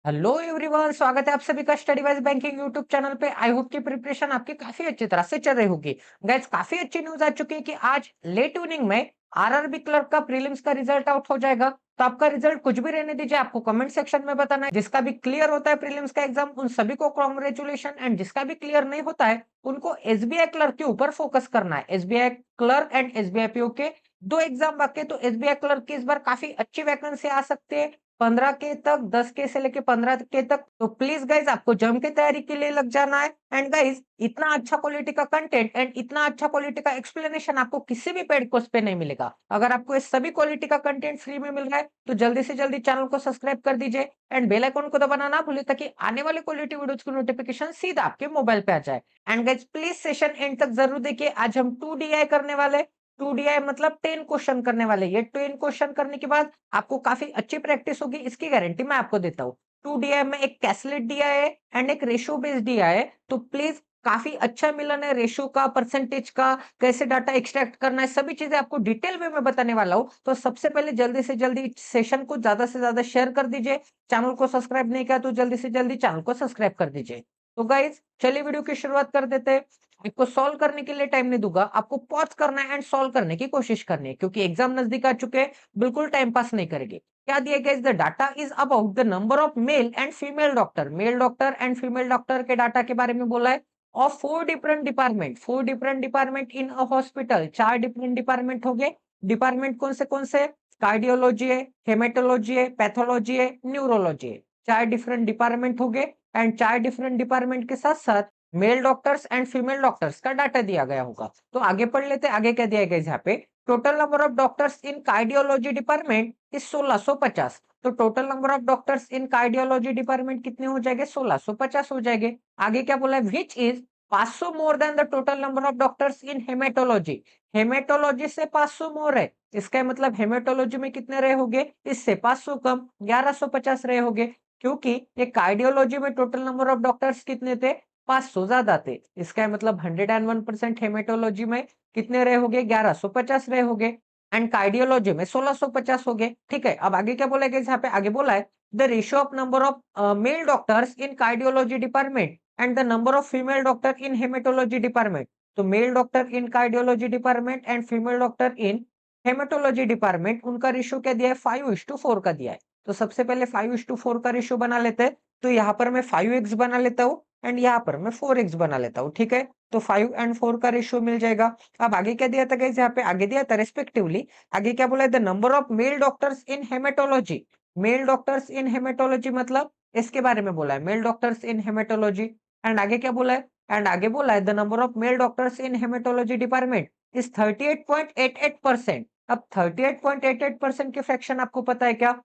Hello everyone, स्वागत है आप सभी का study wise banking YouTube channel पे। आई होप की प्रिपरेशन आपकी काफी अच्छी तरह से चल रही होगी। गाइस, काफी अच्छी न्यूज आ चुकी है कि आज लेट इवनिंग में आरआरबी क्लर्क का प्रीलिम्स का रिजल्ट आउट हो जाएगा। तो आपका रिजल्ट कुछ भी रहने दीजिए, आपको कमेंट सेक्शन में बताना है। जिसका भी क्लियर होता है प्रीलिम्स का एग्जाम, उन सभी को कॉन्ग्रेचुलेशन, एंड जिसका भी क्लियर नहीं होता है उनको एसबीआई क्लर्क के ऊपर फोकस करना है। SBI clerk and SBI PO के दो एग्जाम बाकी है, तो एसबीआई क्लर्क की इस बार काफी अच्छी वैकेंसी आ सकती है। 15 के तक, 10 के से लेके 15 के तक। तो प्लीज गाइज, आपको जम के तैयारी के लिए लग जाना है। एंड गाइज, इतना अच्छा क्वालिटी का कंटेंट एंड इतना अच्छा क्वालिटी का एक्सप्लेनेशन आपको किसी भी पेड कोर्स पे नहीं मिलेगा। अगर आपको इस सभी क्वालिटी का कंटेंट फ्री में मिल रहा है तो जल्दी से जल्दी चैनल को सब्सक्राइब कर दीजिए एंड बेल आइकन को दबाना ना भूलिए, ताकि आने वाले क्वालिटी वीडियोस की नोटिफिकेशन सीधा आपके मोबाइल पे आ जाए। And guys, please session and तक जरूर देखिए। आज हम 2DI करने वाले। 2DI मतलब 10 क्वेश्चन करने वाले। ये 10 क्वेश्चन करने के बाद आपको काफी अच्छी प्रैक्टिस होगी, इसकी गारंटी मैं आपको देता हूँ। 2DI में एक कैसलेट दिया है एंड एक रेशियो बेस्ड दिया है। तो प्लीज, काफी अच्छा मिलन है रेशियो का, परसेंटेज का, कैसे डाटा एक्सट्रैक्ट करना है, सभी चीजें आपको डिटेल में मैं बताने वाला हूँ। तो सबसे पहले जल्दी से जल्दी सेशन को ज्यादा से ज्यादा शेयर कर दीजिए। चैनल को सब्सक्राइब नहीं किया तो जल्दी से जल्दी चैनल को सब्सक्राइब कर दीजिए। तो गाइज, चलिए वीडियो की शुरुआत कर देते हैं। इसको सॉल्व करने के लिए टाइम नहीं दूंगा, आपको पॉज करना है एंड सॉल्व करने की कोशिश करनी है, क्योंकि एग्जाम नजदीक आ चुके हैं। बिल्कुल टाइम पास नहीं करेंगे। क्या दिया गया? The data is about the number of male and female doctor. Mail doctor and female doctor के डाटा के बारे में बोला है। Of four different department, four different department in a hospital. चार डिफरेंट डिपार्टमेंट हो गए। डिपार्टमेंट कौन से? कार्डियोलॉजी है, हेमेटोलॉजी है, पैथोलॉजी है, न्यूरोलॉजी है। चार डिफरेंट डिपार्टमेंट हो गए। एंड चार डिफरेंट डिपार्टमेंट के साथ साथ male doctors and female doctors का डाटा दिया गया होगा। तो आगे पढ़ लेते हैं, आगे क्या दिया गया यहाँ पे। Total number of doctors in cardiology department is 1650। तो total number of doctors in cardiology department कितने हो जाएंगे? 1650 हो जाएंगे। आगे क्या बोला है? Which is 500 more than the total number of doctors in haematology. Haematology से 500 मोर है, इसका मतलब हेमेटोलॉजी में कितने रहे होंगे? इससे 500 कम, 1150 रहे होंगे। क्योंकि ये कार्डियोलॉजी में टोटल नंबर ऑफ डॉक्टर्स कितने थे? 500 ज्यादा थे। इसका मतलब 101% हेमेटोलॉजी में कितने रहे होंगे? 1150 रहे होंगे। एंड कार्डियोलॉजी में 1650 हो गए। ठीक है, अब आगे क्या बोला गया? यहाँ पे आगे बोला है the ratio of number of male doctors in cardiology department and the number of female doctor in haematology department. तो male doctor in cardiology department and female doctor in haematology department, उनका रेशियो क्या दिया है? 5:4 का दिया है। तो सबसे पहले 5:4 का रेशियो बना लेते हैं। तो यहाँ पर मैं 5x बना लेता हूँ एंड यहाँ पर मैं 4x बना लेता हूँ। ठीक है, तो 5 एंड 4 का रेशियो मिल जाएगा। अब आगे क्या दिया था गाइस? यहाँ पे आगे दिया था रेस्पेक्टिवली। आगे क्या बोला है? The number of male doctors in haematology. Male doctors in haematology मतलब इसके बारे में बोला है, male doctors in haematology. And आगे क्या बोला है? एंड आगे बोला है the number of male doctors in haematology department is 38.88%। अब 38.88% की फ्रैक्शन आपको पता है क्या?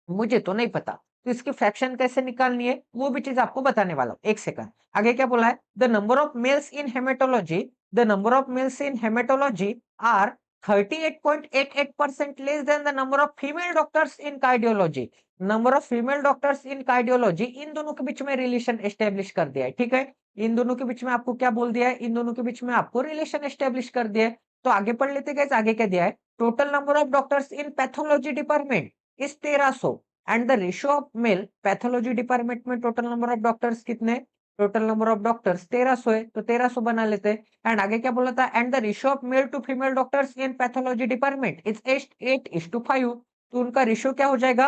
मुझे तो नहीं पता। तो इसकी फ्रैक्शन कैसे निकालनी है वो भी चीज आपको बताने वाला हूं, एक सेकंड। आगे क्या बोला है? The number of males in hematology, the number of males in hematology are 38.88% less than the number of female doctors in cardiology. Number of female doctors in cardiology, इन दोनों के बीच में रिलेशन एस्टेब्लिश कर दिया है। ठीक है, इन दोनों के बीच में आपको क्या बोल दिया है? इन दोनों के बीच में आपको रिलेशन एस्टेब्लिश कर दिया है। तो आगे पढ़ लेते गए, आगे क्या दिया है? Total number of doctors in pathology department is 1300 and the ratio of mail. Pathology department में टोटल नंबर ऑफ डॉक्टर्स कितने? टोटल नंबर ऑफ डॉक्टर्स 1300 है, तो 1300 बना लेते हैं। एंड आगे क्या बोला था? And the ratio of male to female doctors in pathology department is 8:5। तो उनका रेशियो क्या हो जाएगा?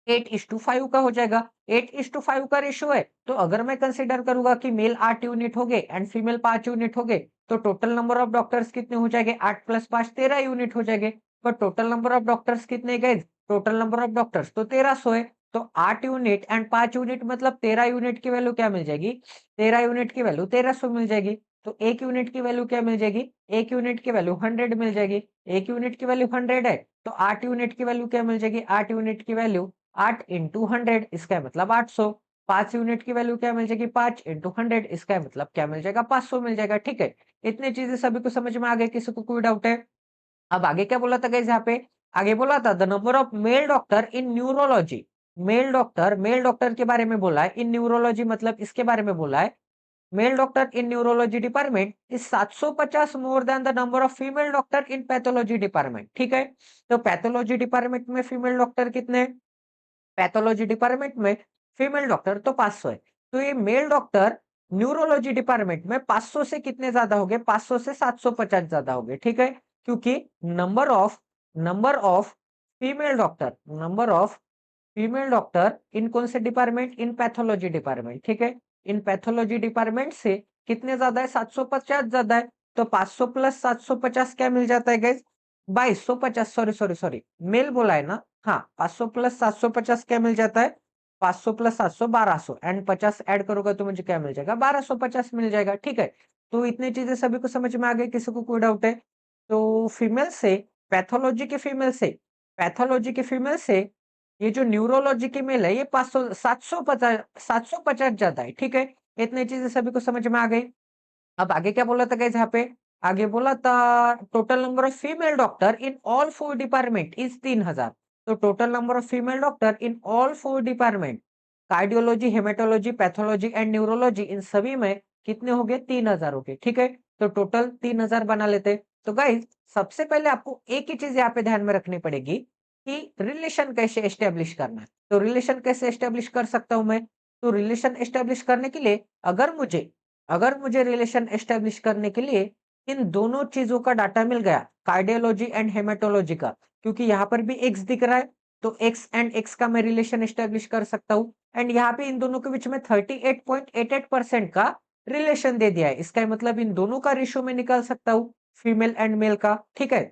8:5 का हो जाएगा। 8:5 का रेशियो है, तो अगर मैं कंसिडर करूंगा कि मेल 8 यूनिट हो गए एंड फीमेल 5 यूनिट हो गए, तो टोटल नंबर ऑफ डॉक्टर्स कितने हो जाएंगे? 8 + 5 13 यूनिट हो जाएंगे। पर टोटल नंबर ऑफ डॉक्टर्स कितने गए? टोटल नंबर ऑफ डॉक्टर्स तो 1300 है। तो 8 यूनिट एंड 5 यूनिट मतलब 13 यूनिट की वैल्यू क्या मिल जाएगी? 13 यूनिट की वैल्यू 1300 मिल जाएगी। तो 1 यूनिट की वैल्यू क्या मिल जाएगी? 1 यूनिट की वैल्यू 100 मिल जाएगी। 1 यूनिट की वैल्यू 100 है, तो 8 यूनिट की वैल्यू क्या मिल जाएगी? 8 यूनिट की वैल्यू 8 इंटू 100, इसका मतलब 800। 5 यूनिट की वैल्यू क्या मिल जाएगी? 5 इंटू 100, इसका मतलब क्या मिल जाएगा? 500 मिल जाएगा। ठीक है, इतनी चीजें सभी को समझ में आ गई, किसी को कोई डाउट है? अब आगे क्या बोला था गाइस यहाँ पे? आगे बोला था the number of mail doctor in neurology. Mail doctor के बारे में बोला है। इन न्यूरोलॉजी मतलब इसके बारे में बोला है। Mail doctor in neurology department is 750 more than the number of female doctor in pathology department. ठीक है, तो पैथोलॉजी डिपार्टमेंट में फीमेल डॉक्टर कितने? पैथोलॉजी डिपार्टमेंट में फीमेल डॉक्टर तो 500 है। तो ये मेल डॉक्टर न्यूरोलॉजी डिपार्टमेंट में 500 से कितने ज्यादा हो गए? 500 से 750 ज्यादा हो गए, ठीक है। क्योंकि number of female doctor number of female doctor in कौन से डिपार्टमेंट? इन पैथोलॉजी डिपार्टमेंट, ठीक है। इन पैथोलॉजी डिपार्टमेंट से कितने ज्यादा है? 750 ज्यादा है। तो 500 प्लस 750 क्या मिल जाता है guys? 2250। Sorry sorry sorry, male बोला है ना। हाँ, 500 प्लस 750 क्या मिल जाता है? 500 प्लस 700 1200 एंड 50 ऐड करोगे तो मुझे क्या मिल जाएगा? 1250 मिल जाएगा, ठीक है। तो इतनी चीजें सभी को समझ में आ गई? किसी को कोई डाउट है? तो फीमेल से पैथोलॉजी के फीमेल से पैथोलॉजी के फीमेल से ये जो न्यूरोलॉजी की मेल है ये 500 750 ज्यादा है, ठीक है। इतनी चीजें सभी को समझ में आ गई। अब आगे क्या बोला था गाइस यहाँ पे? आगे बोला था total number of female doctor in all 4 department is 3000। तो total number of female doctor in all 4 department, cardiology, hematology, pathology and neurology, इन सभी में कितने हो गए? 3000 हो गए, ठीक है। तो टोटल 3000 बना लेते। तो गाइस सबसे पहले आपको एक ही चीज यहाँ पे ध्यान में रखनी पड़ेगी कि रिलेशन कैसे एस्टेब्लिश करना है। तो रिलेशन कैसे एस्टेब्लिश कर सकता हूं मैं? तो रिलेशन एस्टेब्लिश करने के लिए अगर मुझे रिलेशन एस्टेब्लिश करने के लिए इन दोनों चीजों का डाटा मिल गया, कार्डियोलॉजी एंड हेमेटोलॉजी का, क्योंकि यहाँ पर भी एक्स दिख रहा है, तो एक्स एंड एक्स का मैं रिलेशन एस्टेब्लिश कर सकता हूँ। एंड यहाँ पे इन दोनों के बीच में 38.88% का रिलेशन दे दिया है। इसका मतलब इन दोनों का रेशियो में निकाल सकता हूँ, फीमेल एंड मेल का, ठीक है।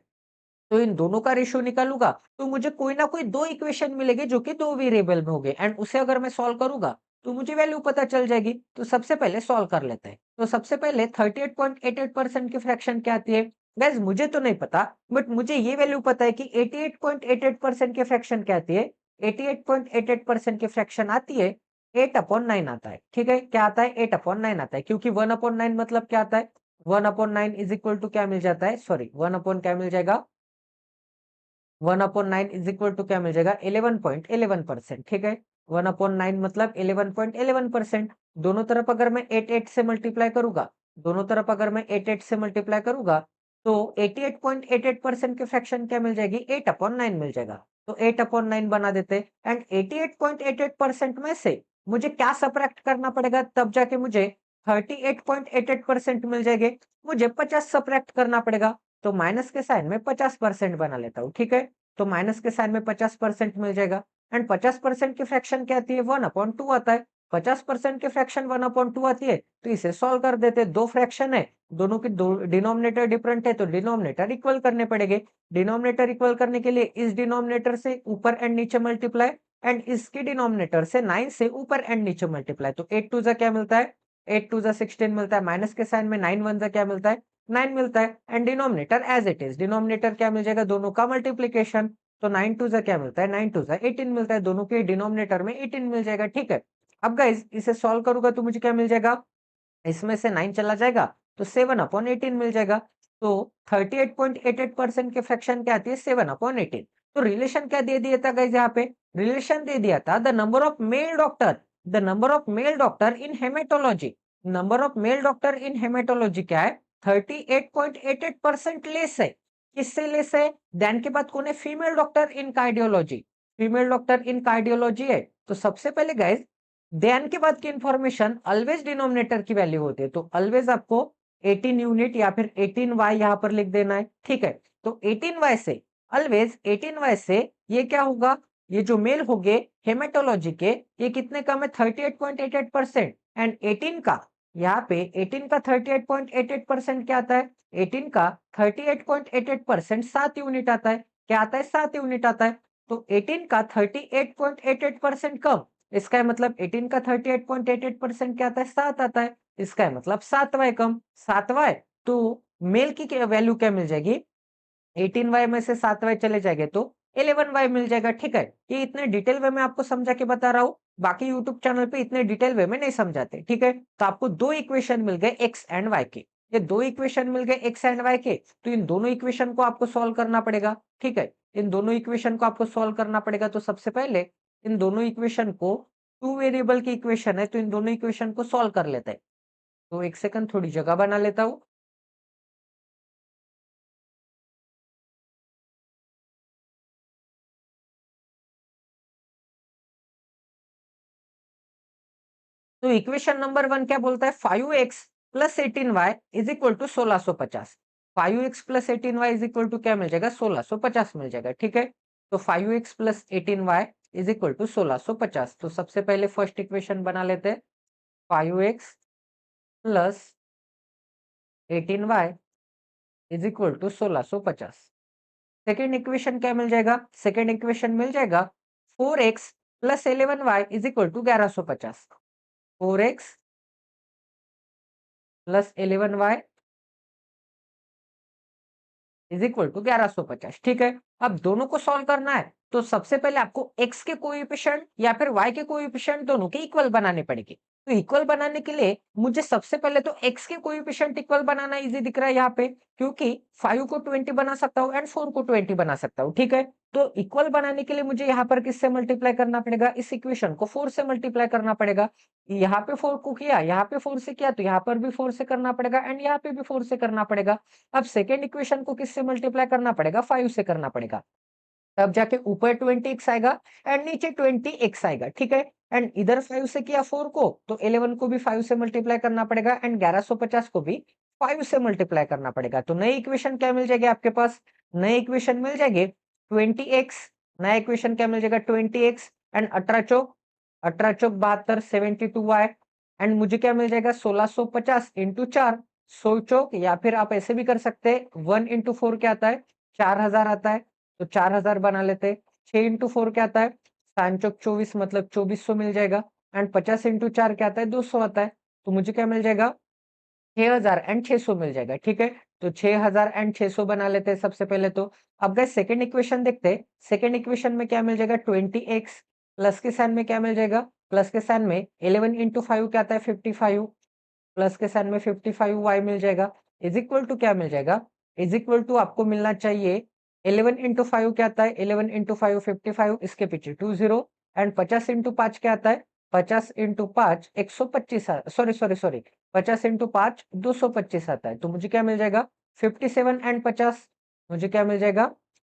तो इन दोनों का रेशियो निकालूंगा तो मुझे कोई ना कोई दो इक्वेशन मिलेगी जो कि दो वेरिएबल में होंगे, एंड उसे अगर मैं सॉल्व करूंगा तो मुझे वैल्यू पता चल जाएगी। तो सबसे पहले सॉल्व कर लेते हैं। तो सबसे पहले 38.88% की फ्रैक्शन क्या आती है? गाइस मुझे तो नहीं पता, बट मुझे ये वैल्यू पता है कि 88.88% की फ्रैक्शन क्या आती है? 88.88% की फ्रैक्शन आती है 8/9 आता है, ठीक है। क्या आता है? 8/9 आता है, क्योंकि 1/9 मतलब क्या आता है? 1/9 इज इक्वल टू क्या मिल जाता है? सॉरी, 1 क्या मिल जाएगा? 1/9 इज इक्वल टू क्या मिल जाएगा? 11.11%, ठीक है। 1/9 मतलब 11.11%। दोनों तरफ अगर मैं 8 से मल्टीप्लाई करूंगा, दोनों तरफ अगर मैं 8 से मल्टीप्लाई करूंगा तो 88.88% की फ्रैक्शन क्या मिल जाएगी? 8/9 मिल जाएगा। तो 8/9 बना देते। एंड 88.88% में से मुझे क्या सब्ट्रैक्ट करना पड़ेगा? तब जाके मुझे 38.88% मिल जाएंगे। मुझे 50 सब्ट्रैक्ट करना पड़ेगा। तो माइनस के साइन में 50% बना लेता हूँ, ठीक है। तो माइनस के साइन में 50% मिल जाएगा। एंड 50% की फ्रैक्शन क्या आती है? 1/2 आता है। 50% की फ्रैक्शन 1/2 आती है, तो इसे सॉल्व कर देते। दो फ्रैक्शन है, दोनों की दो डिनोमिनेटर डिफरेंट है, तो डिनोमिनेटर इक्वल करने पड़ेंगे। डिनोमिनेटर इक्वल करने के लिए इस डिनोमिनेटर से ऊपर एंड नीचे मल्टीप्लाई, एंड इसके डिनोमिनेटर से 9 से ऊपर एंड नीचे मल्टीप्लाई। तो 8 2 जा क्या मिलता है? 8 2 जा 16 मिलता है। माइनस के साइन में 9 1 जा क्या मिलता है? 9 मिलता है। And denominator as it is, denominator क्या मिल जाएगा? दोनों का मल्टीप्लीकेशन। तो 9 2 जा क्या मिलता है? 9 2 जा 18 मिलता है। दोनों के डिनोमिनेटर में 18 मिल जाएगा, ठीक है। अब गाइस इसे सॉल्व करूंगा तो मुझे क्या मिल जाएगा? इसमें से 9 चला जाएगा तो 7/18 मिल जाएगा। तो 38.88% के फ्रैक्शन क्या आती है? 7/18। तो रिलेशन क्या दे दिया था गाइस? यहाँ पे रिलेशन दे दिया था the number of mail doctor in haematology. Number of mail doctor in haematology क्या है? 38.88% लेस है। किससे लेस है? ध्यान के बाद कौन है? Female doctor in cardiology. Female doctor in cardiology है। तो सबसे पहले गाइस ध्यान के बाद की इंफॉर्मेशन ऑलवेज डिनोमिनेटर की वैल्यू होती है, तो ऑलवेज आपको 18 यूनिट या फिर 18y यहां पर लिख देना है, ठीक है। तो 18y से ऑलवेज 18y से ये क्या होगा? ये जो मेल हो गए हेमेटोलॉजी के, ये कितने कम है? 38.88%। एंड 18 का यहाँ पे 18 का 38.88% क्या आता है? 18 का 38.88% 7 यूनिट आता है। क्या आता है? 7 यूनिट आता है। तो 18 का 38.88% कम, इसका मतलब 18 का 38.88% क्या आता है? 7 आता है। इसका मतलब 7y कम, 7y। तो मेल की वैल्यू क्या मिल जाएगी? 18y में से 7y चले जाएंगे तो 11y मिल जाएगा, ठीक है। ये इतने डिटेल वे में आपको समझा के बता रहा हूं, बाकी यूट्यूब चैनल पे इतने डिटेल वे में नहीं समझाते, ठीक है। तो आपको दो इक्वेशन मिल गए एक्स एंड वाई के। ये दो इक्वेशन मिल गए एक्स एंड वाई के, तो इन दोनों इक्वेशन को आपको सॉल्व करना पड़ेगा, ठीक है। इन दोनों इक्वेशन को आपको सॉल्व करना पड़ेगा। तो सबसे पहले इन दोनों इक्वेशन को, टू वेरिएबल की इक्वेशन है तो इन दोनों इक्वेशन को सॉल्व कर लेते हैं। तो एक सेकंड थोड़ी जगह बना लेता हूं। तो इक्वेशन नंबर 1 क्या बोलता है, 5x plus 18y is equal to 1650। 5x plus 18y is equal to क्या मिल जाएगा, 1650 मिल जाएगा। ठीक है, तो 5x plus 18y is equal to 1650। तो सबसे पहले फर्स्ट इक्वेशन बना लेते हैं, 5x plus 18y is equal to 1650। Second equation क्या मिल जाएगा, सेकेंड इक्वेशन मिल जाएगा 4x plus 11y is equal to 1150। 4x plus 11y is equal to 1150। ठीक है, अब दोनों को सॉल्व करना है तो सबसे पहले आपको x के कोएफिशिएंट या फिर y के कोएफिशिएंट दोनों के इक्वल बनाने पड़ेंगे। तो इक्वल बनाने के लिए मुझे सबसे पहले तो x के कोएफिशिएंट इक्वल बनाना इजी दिख रहा है यहाँ पे, क्योंकि 5 को 20 बना सकता हूँ एंड 4 को 20 बना सकता हूँ। ठीक है, तो इक्वल बनाने के लिए मुझे यहाँ पर किससे मल्टीप्लाई करना पड़ेगा, इस इक्वेशन को 4 से मल्टीप्लाई करना पड़ेगा। यहाँ पे 4 को किया, यहाँ पे 4 से किया, तो यहाँ पर भी 4 से करना पड़ेगा एंड यहाँ पे भी 4 से करना पड़ेगा। अब सेकेंड इक्वेशन को किससे मल्टीप्लाई करना पड़ेगा, 5 से करना पड़ेगा। तब जाके ऊपर 20x आएगा एंड नीचे 20x आएगा। ठीक है, एंड इधर 5 से किया 4 को, तो 11 को भी 5 से मल्टीप्लाई करना पड़ेगा एंड 1150 को भी 5 से मल्टीप्लाई करना पड़ेगा। तो नई इक्वेशन क्या मिल जाएगी आपके पास, नई इक्वेशन मिल जाएगी 20x। नया इक्वेशन क्या मिल जाएगा, 20x and 18 Chowk 72 72y and मुझे क्या मिल जाएगा, 1650 इंटू 4 100 चौक, या फिर आप ऐसे भी कर सकते हैं 1 इंटू 4 क्या आता है, 4000 आता है, तो 4000 बना लेते हैं। 6 इंटू 4 क्या आता है, 5 चौक 24 मतलब 2400 मिल जाएगा एंड 50 इंटू 4 क्या आता है, 200 आता है। तो मुझे क्या मिल जाएगा, 6000 एंड 600 मिल जाएगा। ठीक है, तो 6000 एंड 600 बना लेते हैं सबसे पहले तो। अब गाइस सेकंड इक्वेशन देखते हैं, सेकंड इक्वेशन में क्या मिल जाएगा, 20x प्लस के साइन में क्या मिल जाएगा, प्लस के साइन में 11 इंटू 5 क्या आता है, 55 प्लस के साइन में 55y मिल जाएगा इज इक्वल टू क्या मिल जाएगा, इज इक्वल टू आपको मिलना चाहिए 11 इंटू 5 क्या आता है, 11 इंटू 5 55, इसके पीछे 20 एंड 50 इंटू 5 क्या आता है, 50 into 5 125, sorry sorry sorry 50 into 5 225 आता है। तो मुझे क्या मिल जाएगा, 57 एंड 50, मुझे क्या मिल जाएगा,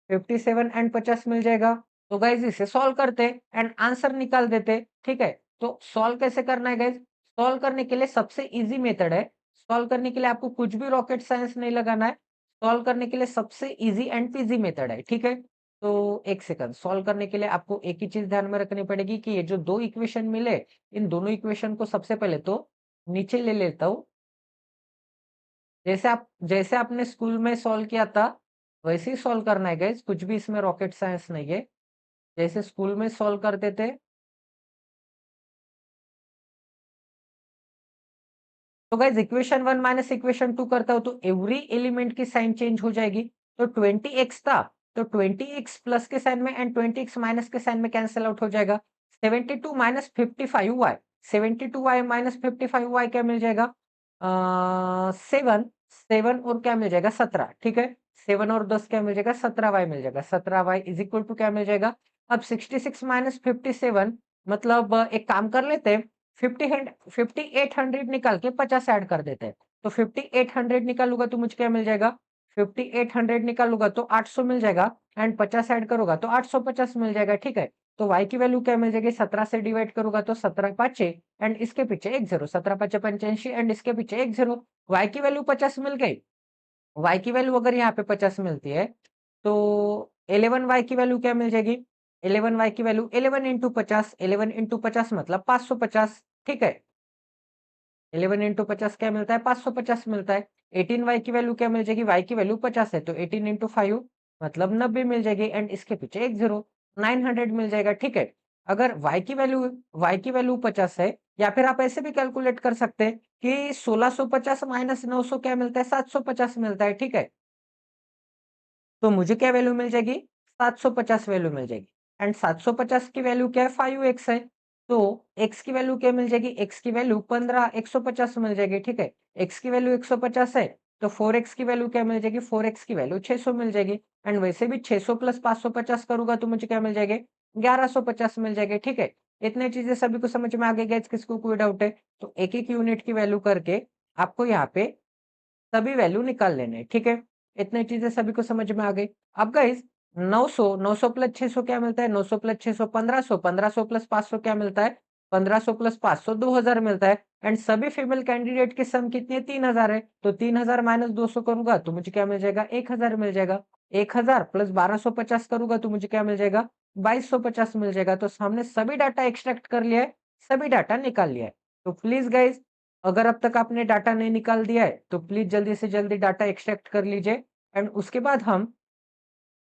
57 एंड 50 मिल जाएगा। तो गाइज इसे सॉल्व करते एंड आंसर निकाल देते। ठीक है, तो सॉल्व कैसे करना है गाइज, सॉल्व करने के लिए सबसे इजी मेथड है, सॉल्व करने के लिए आपको कुछ भी रॉकेट साइंस नहीं लगाना है, सॉल्व करने के लिए सबसे इजी एंड पीजी मेथड है। ठीक है, तो एक सेकंड, सॉल्व करने के लिए आपको एक ही चीज ध्यान में रखनी पड़ेगी कि ये जो दो इक्वेशन मिले, इन दोनों इक्वेशन को सबसे पहले तो नीचे ले लेता हूँ। जैसे आपने स्कूल में सॉल्व किया था वैसे ही सॉल्व करना है गाइस, कुछ भी इसमें रॉकेट साइंस नहीं है, जैसे स्कूल में सॉल्व करते थे। तो गाइस इक्वेशन 1 माइनस इक्वेशन 2 करता हूं तो एवरी एलिमेंट की साइन चेंज हो जाएगी। तो 20x था, तो 20x प्लस के साइन में एंड 20x माइनस के साइन में कैंसिल आउट हो जाएगा। 72 minus 55y, 72y minus 55y क्या मिल जाएगा, 7 7 और क्या मिल जाएगा 17। ठीक है, 7 और 10 क्या मिल जाएगा, 17y मिल जाएगा। 17y इज इक्वल टू क्या मिल जाएगा, अब 66 माइनस 57 मतलब एक काम कर लेते हैं, 5800 निकाल के 50 ऐड कर देते हैं। तो 5800 निकालूंगा तो मुझे क्या मिल जाएगा, 5800 निकालूंगा तो 800 मिल जाएगा एंड 50 ऐड करूंगा तो 850 मिल जाएगा। ठीक है, तो y की वैल्यू क्या मिल जाएगी, 17 से डिवाइड करूंगा तो 17 पाँचे एंड इसके पीछे एक जीरो, 17 पाँचे 85 एंड इसके पीछे एक जीरो। y की वैल्यू 50 मिल गई, y की वैल्यू अगर यहाँ पे 50 मिलती है तो 11y की वैल्यू क्या मिल जाएगी, 11y की वैल्यू 11 इंटू 50, 11 इंटू 50 मतलब 550। ठीक है, 11 इंटू 50 क्या मिलता है, 550 मिलता है। 18y की वैल्यू क्या मिल जाएगी, y की वैल्यू 50 है तो 18 इंटू 5 मतलब 90 मिल जाएगी एंड इसके पीछे एक जीरो, 900 मिल जाएगा। ठीक है, अगर y की वैल्यू 50 है, या फिर आप ऐसे भी कैलकुलेट कर सकते हैं कि 1650 माइनस 900 क्या मिलता है, 750 मिलता है। ठीक है, तो मुझे क्या वैल्यू मिल जाएगी, 750 वैल्यू मिल जाएगी एंड 750 की वैल्यू क्या है, 5x है। तो x की वैल्यू क्या मिल जाएगी, x की वैल्यू 15 150 मिल जाएगी। ठीक है, x की वैल्यू 150 है तो 4x की वैल्यू क्या मिल जाएगी, 4x की वैल्यू 600 मिल जाएगी एंड वैसे भी 600 प्लस 550 करूंगा तो मुझे क्या मिल जाएगी, 1150 मिल जाएगी। ठीक है, इतने चीजें सभी को समझ में आ गई, किसको कोई डाउट है तो एक एक यूनिट की वैल्यू करके आपको यहाँ पे सभी वैल्यू निकाल लेने हैं। ठीक है, इतनी चीजें सभी को समझ में आ गई। अब गाइस 900 900 प्लस 600 क्या मिलता है, 900 प्लस 600 1500, 1500 प्लस 500 क्या मिलता है, 1500 प्लस 500 2000 मिलता है एंड सभी फीमेल कैंडिडेट की सम कितनी है 3000 है। तो 3000 माइनस 200 करूंगा तो मुझे क्या मिल जाएगा 1000 मिल जाएगा। 1000 प्लस 1250 करूंगा तो मुझे क्या मिल जाएगा 2250 मिल जाएगा। तो हमने सभी डाटा एक्सट्रैक्ट कर लिया है, सभी डाटा निकाल लिया है। तो प्लीज गाइज, अगर अब तक आपने डाटा नहीं निकाल दिया है तो प्लीज जल्दी से जल्दी डाटा एक्सट्रैक्ट कर लीजिए एंड उसके बाद हम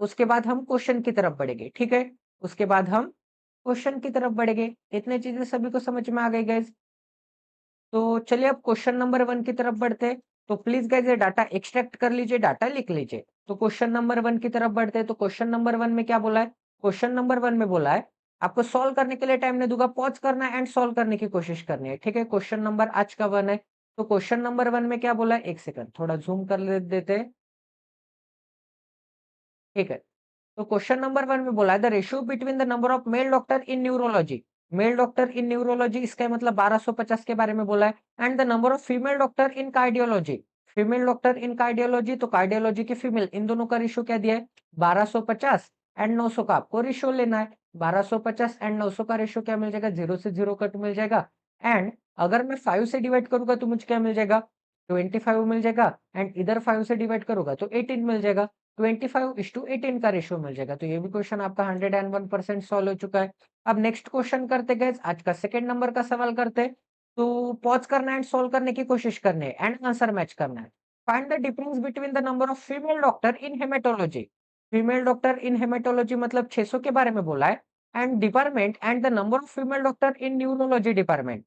क्वेश्चन की तरफ बढ़ेंगे, ठीक है। उसके बाद हम क्वेश्चन की तरफ बढ़ेंगे। इतने चीजें सभी को समझ में आ गई गाइज। तो चलिए अब क्वेश्चन नंबर 1 की तरफ बढ़ते हैं। तो प्लीज गाइज ये डाटा एक्सट्रैक्ट कर लीजिए, डाटा लिख लीजिए। तो क्वेश्चन नंबर 1 की तरफ बढ़ते हैं। तो क्वेश्चन नंबर 1 में क्या बोला है? क्वेश्चन नंबर 1 में बोला है आपको सॉल्व करने के लिए टाइम नहीं दूंगा, पॉज करना है एंड सॉल्व करने की कोशिश करनी है, ठीक है। क्वेश्चन नंबर आज का 1 है। तो क्वेश्चन नंबर 1 में क्या बोला है? एक सेकंड थोड़ा जूम कर देते हैं, ठीक है। तो क्वेश्चन नंबर 1 में बोला है the ratio between the number of mail doctor in neurology. Mail doctor in neurology इसका मतलब 1250 के बारे में बोला है and the number of female doctor in cardiology. Female doctor in cardiology, तो कार्डियोलॉजी की फीमेल, इन दोनों का रेशियो क्या दिया है 1250 एंड 900 का आपको रेशियो लेना है। 1250 एंड 900 का रेशियो क्या मिल जाएगा 0 से 0 कट मिल जाएगा एंड अगर मैं 5 से डिवाइड करूंगा तो मुझे क्या मिल जाएगा 25 मिल जाएगा एंड इधर 5 से डिवाइड करूंगा तो 18 मिल जाएगा। 25:18 का रेशियो मिल जाएगा। तो ये भी क्वेश्चन आपका 101% सॉल्व हो चुका है। अब नेक्स्ट क्वेश्चन करते गए, आज का सेकंड नंबर का सवाल करते हैं। तो पॉज करना है एंड सॉल्व करने की कोशिश करनी है एंड आंसर मैच करना है। Find the difference between the number of female doctor in hematology. Female doctor in haematology मतलब 600 के बारे में बोला है and department and the number of female doctor in neurology department.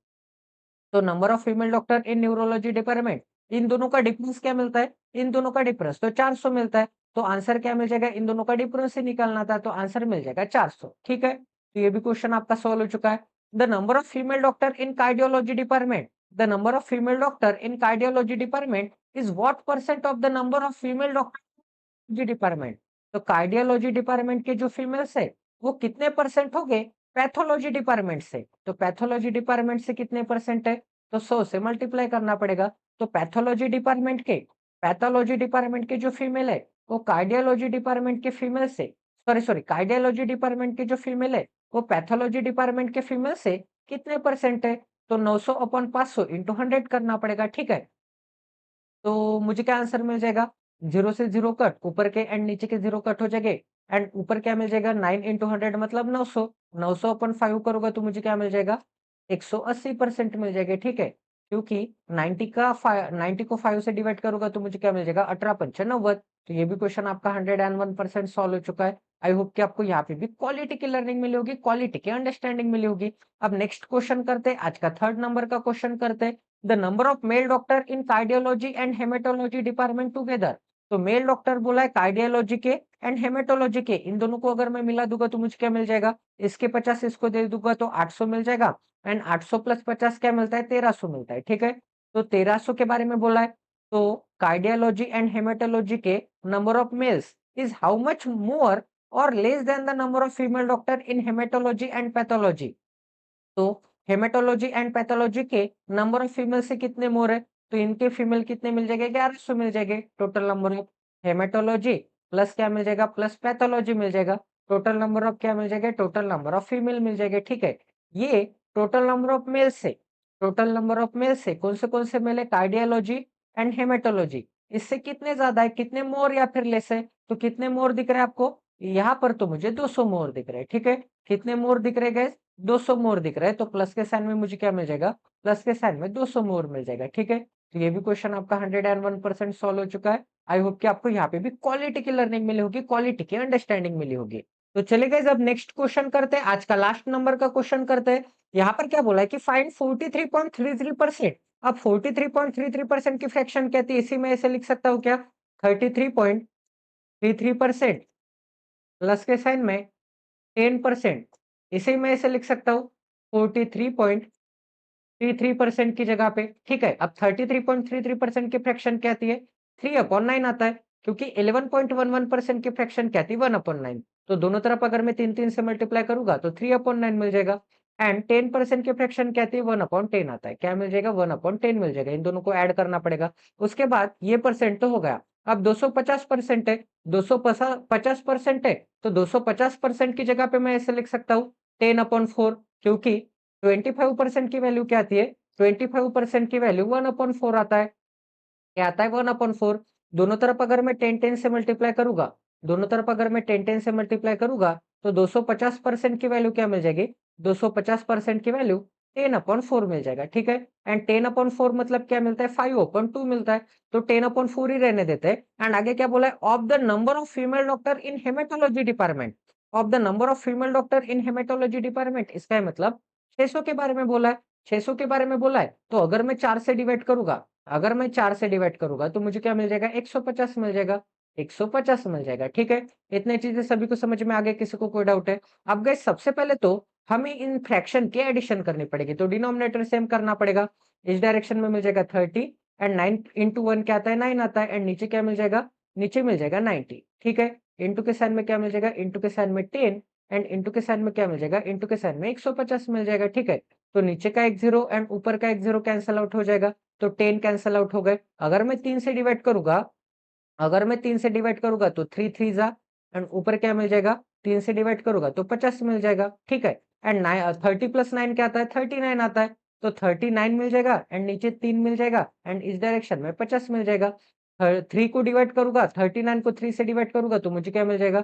तो number of female doctor in neurology department, इन दोनों का डिफरेंस क्या मिलता है? इन दोनों का डिफरेंस तो 400 मिलता है। तो आंसर क्या मिल जाएगा? इन दोनों का डिफरेंस ही निकालना था तो आंसर मिल जाएगा 400, ठीक है। तो ये भी क्वेश्चन आपका सॉल्व हो चुका है। The number of female doctor in cardiology department, the number of female doctor in cardiology department is what percent of the number of female doctor department. तो कार्डियोलॉजी डिपार्टमेंट के जो फीमेल्स है वो कितने परसेंट हो गए पैथोलॉजी डिपार्टमेंट से? तो पैथोलॉजी डिपार्टमेंट से कितने परसेंट है? तो 100 से मल्टीप्लाई करना पड़ेगा। तो पैथोलॉजी डिपार्टमेंट के जो फीमेल है वो कार्डियोलॉजी डिपार्टमेंट के फीमेल से, सॉरी कार्डियोलॉजी डिपार्टमेंट के जो फीमेल है वो पैथोलॉजी डिपार्टमेंट के फीमेल से कितने परसेंट है? तो 900 अपॉन 500 इंटू 100 करना पड़ेगा, ठीक है। तो मुझे क्या आंसर मिल जाएगा? 0 से 0 कट, ऊपर के एंड नीचे के 0 कट हो जाएंगे एंड ऊपर क्या मिल जाएगा 9 इंटू 100 मतलब 900। 900 अपन 5 करूंगा तो मुझे क्या मिल जाएगा 180% मिल जाएगा, ठीक है। क्योंकि 90 को 5 से डिवाइड करूंगा तो मुझे क्या मिल जाएगा 18×5 = 90। तो ये भी क्वेश्चन आपका 101% सॉल्व हो चुका है। आई होप कि आपको यहाँ पे भी क्वालिटी की लर्निंग मिली होगी, क्वालिटी की अंडरस्टैंडिंग मिली होगी। अब नेक्स्ट क्वेश्चन करते हैं, आज का 3rd नंबर का क्वेश्चन करते हैं। The number of mail doctor in cardiology and haematology department together. तो मेल डॉक्टर बोला है कार्डियोलॉजी के एंड हेमेटोलॉजी के, इन दोनों को अगर मैं मिला दूंगा तो मुझे क्या मिल जाएगा? इसके 50 इसको दे दूंगा तो 800 मिल जाएगा एंड 800 प्लस 50 क्या मिलता है 1300 मिलता है, ठीक है। तो 1300 के बारे में बोला है। तो कार्डियोलॉजी एंड हेमेटोलॉजी के number of males is how much more और less than the number of female doctor in haematology and pathology. तो हेमेटोलॉजी एंड पैथोलॉजी के नंबर ऑफ फीमेल से कितने मोर है? तो इनके फीमेल कितने मिल जाएंगे 1100 मिल जाएंगे। Total number of haematology plus क्या मिल जाएगा प्लस पैथोलॉजी मिल जाएगा। टोटल नंबर ऑफ क्या मिल जाएगा? टोटल नंबर ऑफ फीमेल मिल जाएंगे, ठीक है। ये टोटल नंबर ऑफ मेल से, टोटल नंबर ऑफ मेल से कौन से मेल है? कार्डियोलॉजी एंड हेमेटोलॉजी, इससे कितने ज्यादा है, कितने मोर या फिर लेस है? तो कितने मोर दिख रहे हैं आपको? यहाँ पर तो मुझे 200 मोर दिख रहे हैं, ठीक है। कितने मोर दिख रहे हैं? 200 मोर दिख रहा है। तो प्लस के साइन में मुझे क्या मिल जाएगा? प्लस के साइन में 200 मोर मिल जाएगा, ठीक है। तो ये भी क्वेश्चन आपका 101% सॉल्व हो चुका है। आई होप कि आपको यहाँ पे भी क्वालिटी की लर्निंग मिली होगी, क्वालिटी की अंडरस्टैंडिंग मिली होगी। तो चलिए गाइस अब नेक्स्ट क्वेश्चन करते हैं, आज का लास्ट नंबर का क्वेश्चन करते हैं। यहाँ पर क्या बोला है कि फाइंड 43.33%। अब 43.33% की फ्रैक्शन कहती है, इसी में ऐसे लिख सकता हूँ क्या 33.33% प्लस के साइन में 10%, इसे मैं ऐसे लिख सकता हूँ 43.33% की जगह पे, ठीक है। अब 33.33% की फ्रैक्शन क्या आती है 3/9 आता है, क्योंकि 11.11% की फ्रैक्शन क्या आती है 1/9। तो दोनों तरफ अगर मैं 3 से मल्टीप्लाई करूंगा तो 3/9 मिल जाएगा एंड 10% की फ्रैक्शन क्या आती है 1/10 आता है। क्या मिल जाएगा 1/10 मिल जाएगा। इन दोनों को ऐड करना पड़ेगा। उसके बाद ये परसेंट तो हो गया। अब 250% है, 250% है, तो 250% की जगह पे मैं ऐसे लिख सकता हूँ 10/4, क्योंकि 25% की वैल्यू क्या आती है? 25% की वैल्यू 1/4 आता है। क्या आता है? 1/4। दोनों तरफ अगर मैं 10-10 से मल्टीप्लाई करूंगा, दोनों तरफ अगर मैं 10-10 से मल्टीप्लाई करूंगा, तो 250% की वैल्यू क्या मिल जाएगी? 250% की वैल्यू 10/4 मिल जाएगा, ठीक है। एंड 10/4 मतलब क्या मिलता है? 5/2 मिलता है। तो 10/4 ही रहने देते हैं। एंड आगे क्या बोला है? Of the number of female doctor in haematology department, of the number of female doctor in haematology department, इसका है मतलब 600 के बारे में बोला है। 600 के बारे में बोला है, तो अगर मैं 4 से डिवाइड करूंगा, अगर मैं 4 से डिवाइड करूंगा, तो मुझे क्या मिल जाएगा? 150 मिल जाएगा, 150 मिल जाएगा, ठीक है। इतने चीजें सभी को समझ में आ गए? किसी को कोई डाउट है? अब गाइस सबसे पहले तो हमें इन फ्रैक्शन की एडिशन करनी पड़ेगी, तो डिनोमिनेटर सेम करना पड़ेगा। इस डायरेक्शन में मिल जाएगा 30 एंड 9 इंटू 1 क्या आता है? 9 आता है। एंड नीचे क्या मिल जाएगा? नीचे मिल जाएगा 90, ठीक है। इंटू के साइन में क्या मिल जाएगा? इंटू के साइन में 10 एंड इंटू के साइन में क्या मिल जाएगा? इंटू के साइन में 150 मिल जाएगा, ठीक है। तो नीचे का एक जीरो एंड ऊपर का एक जीरो कैंसल आउट हो जाएगा, तो 10 कैंसल आउट हो गए। अगर मैं 3 से डिवाइड करूंगा, अगर मैं 3 से डिवाइड करूंगा, तो 3 3 जा एंड ऊपर क्या मिल जाएगा? 3 से डिवाइड करूंगा तो 50 मिल जाएगा, ठीक है। एंड 30 प्लस 9 क्या आता है? 39 आता है। तो 39 मिल जाएगा एंड नीचे 3 मिल जाएगा एंड इस डायरेक्शन में 50 मिल जाएगा। 3 को डिवाइड करूंगा, 39 को 3 से डिवाइड करूंगा, तो मुझे क्या मिल जाएगा?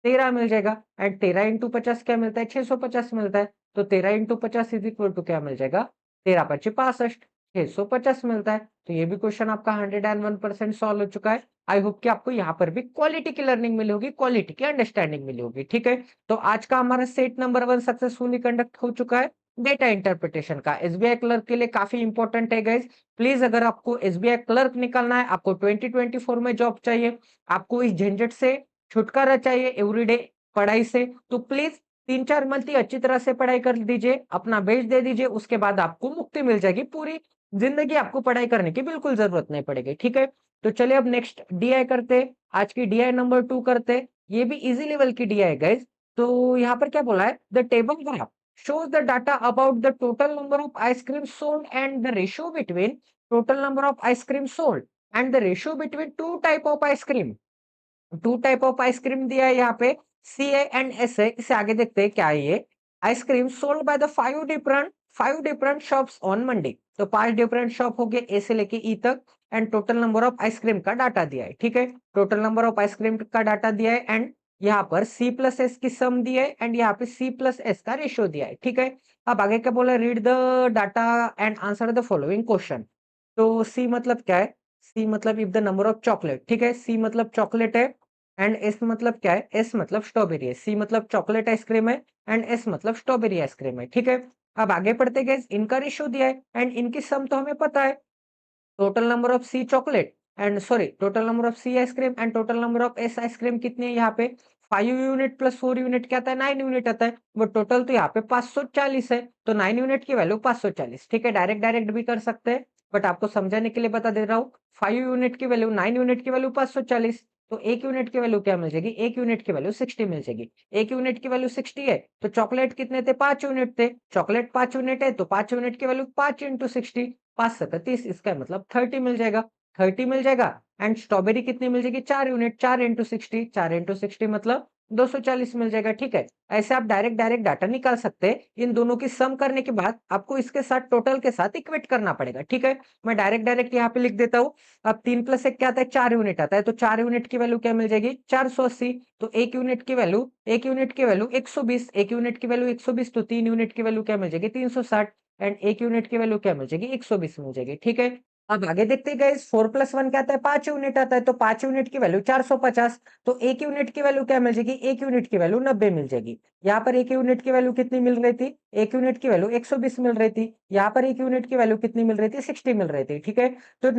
13 मिल जाएगा। एंड 13 इंटू 50 क्या मिलता है? 650 मिलता है। तो 13 इंटू 50 इज इक्वल टू क्या मिल जाएगा? 13×5 = 65, 650 मिलता है। तो ये भी क्वेश्चन आपका 101% सॉल्व हो चुका है। आई होप कि आपको यहाँ पर भी क्वालिटी की लर्निंग मिली होगी, क्वालिटी की अंडरस्टैंडिंग मिली होगी, ठीक है। तो आज का हमारा सेट नंबर 1 सक्सेसफुली कंडक्ट हो चुका है डेटा इंटरप्रिटेशन का। एसबीआई क्लर्क के लिए काफी इंपॉर्टेंट है गाइज। प्लीज अगर आपको एसबीआई क्लर्क निकलना है, आपको 2024 में जॉब चाहिए, आपको इस झंझट से छुटकारा चाहिए एवरीडे पढ़ाई से, तो प्लीज 3-4 मंथ ही अच्छी तरह से पढ़ाई कर दीजिए, अपना बेस्ट दे दीजिए, उसके बाद आपको मुक्ति मिल जाएगी। पूरी जिंदगी आपको पढ़ाई करने की बिल्कुल जरूरत नहीं पड़ेगी, ठीक है। तो चलिए अब नेक्स्ट डीआई करते। आज की डीआई नंबर 2 करते। ये भी इजी लेवल की डीआई है गाइस। तो यहाँ पर क्या बोला है? The table graph shows the data about the total number of ice cream sold and the ratio between total number of ice cream sold and the ratio between two type of ice cream। Two type of ice cream दिया है यहाँ पे, सी A and S है। इसे आगे देखते हैं क्या है ये। Ice cream sold by the five different shops on Monday. तो 5 डिफरेंट शॉप हो गए ए से लेके ई तक। And total number of ice cream का डाटा दिया है, ठीक है। टोटल नंबर ऑफ आइसक्रीम का डाटा दिया है एंड यहाँ पर सी प्लस एस की सम दी है एंड यहाँ पे सी प्लस एस का रेशियो दिया है, ठीक है। अब आगे क्या बोला? Read the data and answer the following question. तो सी मतलब क्या है? सी मतलब if the number of chocolate, ठीक है। सी मतलब चॉकलेट है एंड एस मतलब क्या है? एस मतलब स्ट्रॉबेरी है। सी मतलब चॉकलेट आइसक्रीम है एंड एस मतलब स्ट्रॉबेरी आइसक्रीम है, ठीक है। अब आगे बढ़ते गए, इनका रेशियो दिया है एंड इनकी सम तो हमें पता है। Total number of C chocolate and sorry total number of C ice cream and total number of S ice cream कितनी है यहाँ पे? 5 यूनिट प्लस 4 यूनिट क्या आता है? 9 यूनिट आता है। वो टोटल तो यहाँ पे 540 है, तो 9 यूनिट की वैल्यू 540, ठीक है। डायरेक्ट डायरेक्ट भी कर सकते हैं, बट आपको समझाने के लिए बता दे रहा हूँ। 5 यूनिट की वैल्यू, 9 यूनिट की वैल्यू 540, तो 1 यूनिट की वैल्यू क्या मिल जाएगी? 1 यूनिट की वैल्यू 60 मिल जाएगी। 1 यूनिट की वैल्यू 60 है, तो चॉकलेट कितने थे? 5 यूनिट थे। चॉकलेट 5 यूनिट है, तो 5 यूनिट की वैल्यू 5 इंटू 60, 5×7=30, इसका मतलब 30 मिल जाएगा। 30 मिल जाएगा एंड स्ट्रॉबेरी कितनी मिल जाएगी? 4 यूनिट, 4 इंटू 60, 4 इंटू 60 मतलब 240 मिल जाएगा, ठीक है। ऐसे आप डायरेक्ट डायरेक्ट डाटा निकाल सकते हैं। इन दोनों की सम करने के बाद आपको इसके साथ टोटल के साथ इक्वेट करना पड़ेगा, ठीक है। मैं डायरेक्ट डायरेक्ट यहाँ पे लिख देता हूँ। अब 3 प्लस 1 क्या आता है? 4 यूनिट आता है, तो 4 यूनिट की वैल्यू क्या मिल जाएगी? 480। तो 1 यूनिट की वैल्यू, 120, 1 यूनिट की वैल्यू 120, तो 3 यूनिट की वैल्यू क्या मिल जाएगी? 360 एंड 1 यूनिट की वैल्यू क्या मिल जाएगी? 120 मिल जाएगी, ठीक है। अब आगे देखते हैं गाइस, 4 प्लस 1 क्या आता है? 5 यूनिट आता है, तो 5 यूनिट की वैल्यू 450, तो 1 यूनिट की वैल्यू क्या मिल जाएगी? 1 यूनिट की वैल्यू 90 मिल जाएगी। यहाँ पर 1 यूनिट की वैल्यू कितनी मिल रही थी? 1 यूनिट की वैल्यू 120 मिल रही थी। यहाँ पर 1 यूनिट की वैल्यू कितनी मिल रही थी? 60 मिल रही थी, ठीक है। तो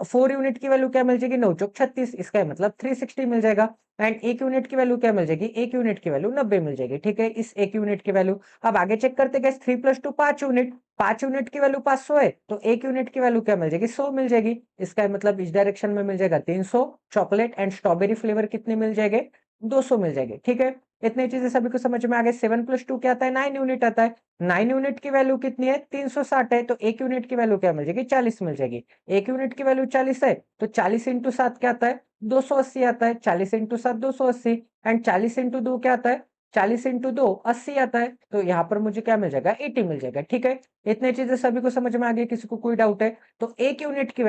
4 यूनिट की वैल्यू क्या मिल जाएगी? 9 चौक 36, इसका मतलब 360 मिल जाएगा। एंड 1 यूनिट की वैल्यू क्या मिल जाएगी? 1 यूनिट की वैल्यू 90 मिल जाएगी, ठीक है, इस 1 यूनिट की वैल्यू। अब आगे चेक करते गए, 3 + 2 5 यूनिट, 5 यूनिट की वैल्यू 500 है, तो 1 यूनिट की वैल्यू क्या मिल जाएगी? 100 मिल जाएगी। इसका मतलब इस डायरेक्शन में मिल जाएगा 300। चॉकलेट एंड स्ट्रॉबेरी फ्लेवर कितने मिल जाएंगे? 200 मिल जाएंगे, ठीक है। इतनी चीजें सभी को समझ में आ गए। 7 + 2 क्या आता है? 9 यूनिट आता है। 9 यूनिट की वैल्यू कितनी है? 360 है, तो 1 यूनिट की वैल्यू क्या मिल जाएगी? 40 मिल जाएगी। 1 यूनिट की वैल्यू 40 है, तो 40 इंटू 7 क्या आता है? 280 आता है। 40 इंटू 7 280 एंड 40 इंटू 2 क्या आता है? 40 इंटू 2 80 आता है, तो यहाँ पर मुझे क्या मिल जाएगा 80 मिल जाएगा। ठीक है, इतने चीजें सभी को समझ में आ गई, किसी को कोई डाउट है? तो एक यूनिट की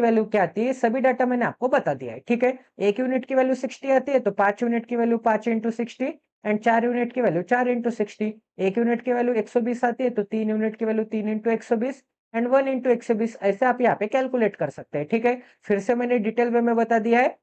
वैल्यू क्या आती है, सभी डाटा मैंने आपको बता दिया है। ठीक है, एक यूनिट की वैल्यू 60 आती है, तो 5 यूनिट की वैल्यू 5 इंटू 60 एंड 4 यूनिट की वैल्यू 4 इंटू 60। एक यूनिट की वैल्यू 120 आती है, तो 3 यूनिट की वैल्यू 3 इंटू 120 एंड 1 इंटू 120। ऐसे आप यहाँ पे कैलकुलेट कर सकते हैं। ठीक है, फिर से मैंने डिटेल वे में बता दिया है।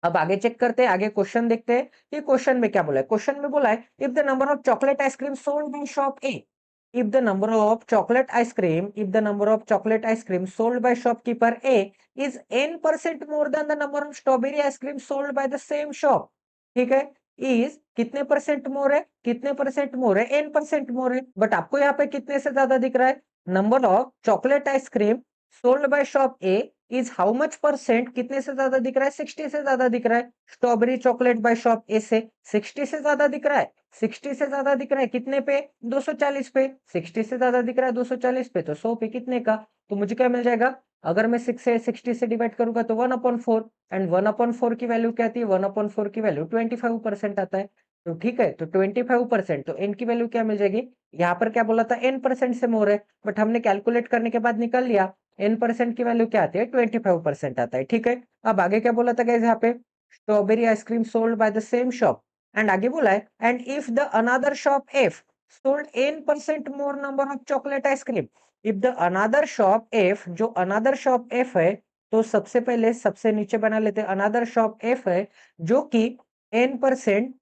अब आगे चेक करते हैं, आगे क्वेश्चन देखते हैं। ये क्वेश्चन में क्या बोला है? क्वेश्चन में बोला है if the number of chocolate ice cream sold by shop A, if the number of chocolate ice cream, if the number of chocolate ice cream sold by shopkeeper A is n% more than the number of strawberry ice cream sold by the same shop, ठीक है, is कितने percent more है, कितने percent more है, n% मोर है, but आपको यहाँ पे कितने से ज्यादा दिख रहा है? Number of chocolate ice cream sold by shop A is how much percent, कितने से ज्यादा दिख रहा है? 60 से ज्यादा दिख रहा है। Strawberry chocolate by shop A से 60 से ज्यादा दिख रहा है, 60 से ज्यादा दिख रहा है कितने पे? 240 पे। 60 से ज्यादा दिख रहा है 240 पे, तो 100 पे कितने का? तो मुझे क्या मिल जाएगा? अगर मैं 6 से 60 से डिवाइड करूंगा तो 1/4, एंड 1/4 की वैल्यू क्या आती है? 1/4 की वैल्यू 25% आता है। तो ठीक है, तो 25%, तो एन की वैल्यू क्या मिल जाएगी? यहाँ पर क्या बोला था? n% से मोर है, बट हमने कैलकुलेट करने के बाद निकाल लिया, n% की वैल्यू क्या आती है? 25% आता है। ठीक है, अब आगे क्या बोला था गाइस यहाँ पे? Strawberry ice cream sold by the same shop, and आगे बोला है and if the another shop F sold n% more number of chocolate ice cream. If the another shop F, जो अनदर शॉप एफ है, तो सबसे पहले सबसे नीचे बना लेते हैं, अनदर शॉप एफ है जो कि n%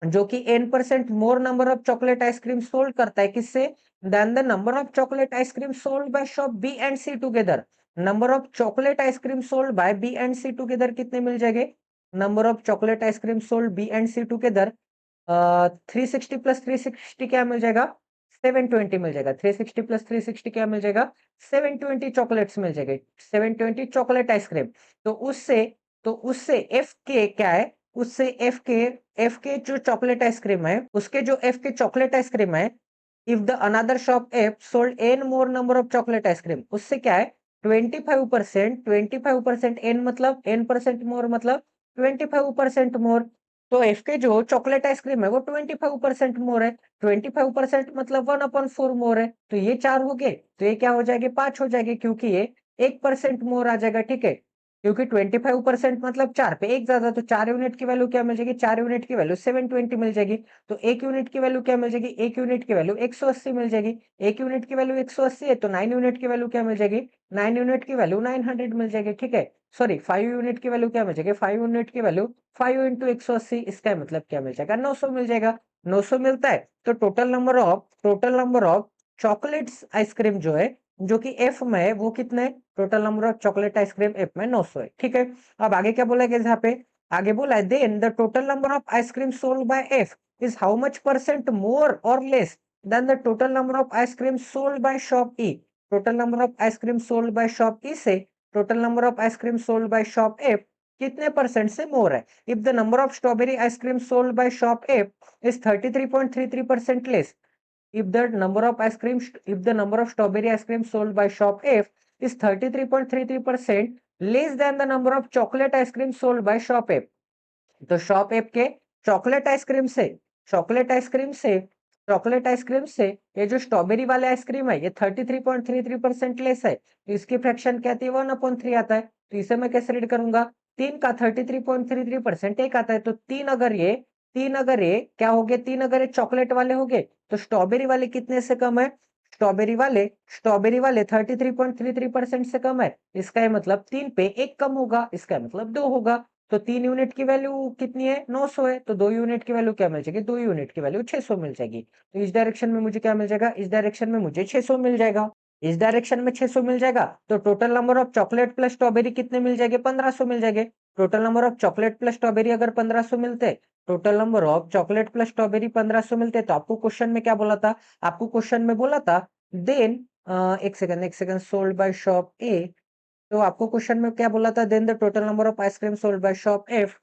जो कि n% more number of chocolate ice cream sold करता है, किससे? Then the number of chocolate ice cream sold by shop B and C together. Number of chocolate ice cream sold by B and C together कितने मिल जाएंगे? Number of chocolate ice cream sold B and C together 360 plus 360 क्या मिल जाएगा? 720 मिल जाएगा। 360 plus 360 क्या मिल जाएगा? 720 चॉकलेट्स मिल जाएंगे, 720 चॉकलेट आइसक्रीम। तो उससे तो उससे एफ के क्या है? उससे एफ के जो चॉकलेट आइसक्रीम है, उसके जो एफ के चॉकलेट आइसक्रीम है, if the another shop F sold N more number of chocolate ice cream, उससे क्या है? 25%, एन मतलब n% मोर मतलब 25% मोर। तो एफ के जो चॉकलेट आइसक्रीम है वो 25% मोर है, 25% मतलब 1/4 मोर है, तो ये 4 हो गए, तो ये क्या हो जाएंगे? 5 हो जाएंगे, क्योंकि ये 1% मोर आ जाएगा। ठीक है, क्योंकि 25% मतलब 4 पे 1 ज्यादा, तो 4 यूनिट की वैल्यू क्या मिल जाएगी? 4 यूनिट की वैल्यू 720 मिल जाएगी। तो 1 यूनिट की वैल्यू क्या मिल जाएगी? 1 यूनिट की वैल्यू 180 मिल जाएगी। 1 यूनिट की वैल्यू 180 है, तो 9 यूनिट की वैल्यू क्या मिल जाएगी? 9 यूनिट की वैल्यू 900 मिल जाएगी। ठीक है, सॉरी 5 यूनिट की वैल्यू क्या मिल जाएगी? 5 यूनिट की वैल्यू 5 इंटू 180, इसका मतलब क्या मिल जाएगा? 900 मिल जाएगा। 900 मिलता है, तो total number of chocolates ice cream जो है, जो कि एफ में है, वो कितने है? Total number of chocolate ice cream F में 900 है। ठीक है, अब आगे क्या बोला गया यहाँ पे? आगे बोला है then the total number of ice cream sold by F is how much percent more और less than the total number of ice cream sold by shop E. Total number of ice cream sold by shop E से total number of ice cream sold by shop F कितने percent से more है? If the number of strawberry ice cream sold by shop F is 33.33% less, if the number of ice cream if the number of strawberry ice cream sold by shop F is 33.33% less than the number of chocolate ice cream sold by shop F, तो shop F के chocolate ice cream से chocolate ice cream से chocolate ice cream से ये जो strawberry वाले ice cream है, ये 33.33% लेस है, तो इसकी फ्रैक्शन क्या आती है? 1/3 आता है। तो इसे मैं कैसे रीड करूंगा? 3 का 33.33% एक आता है, तो 3 क्या हो गए? 3 अगर ये चॉकलेट वाले हो गए, तो स्ट्रॉबेरी वाले कितने से कम है? स्ट्रॉबेरी वाले 33.33% से कम है, इसका ये मतलब 3 पे 1 कम होगा, इसका मतलब 2 होगा। तो 3 यूनिट की वैल्यू कितनी है? 900 है, तो 2 यूनिट की वैल्यू क्या मिल जाएगी? 2 यूनिट की वैल्यू 600 मिल जाएगी। तो इस डायरेक्शन में मुझे क्या मिल जाएगा? इस डायरेक्शन में मुझे 600 मिल जाएगा। इस डायरेक्शन में 600 मिल जाएगा, तो total number of chocolate plus strawberry कितने मिल जाएंगे? 1500 मिल जाएंगे। Total number of chocolate plus strawberry अगर 1500 मिलते, total number of chocolate plus strawberry 1500 मिलते, तो आपको क्वेश्चन में क्या बोला था? आपको क्वेश्चन में बोला था देन एक second sold by shop A, तो आपको क्वेश्चन में क्या बोला था? Then the total number of ice cream sold by shop F,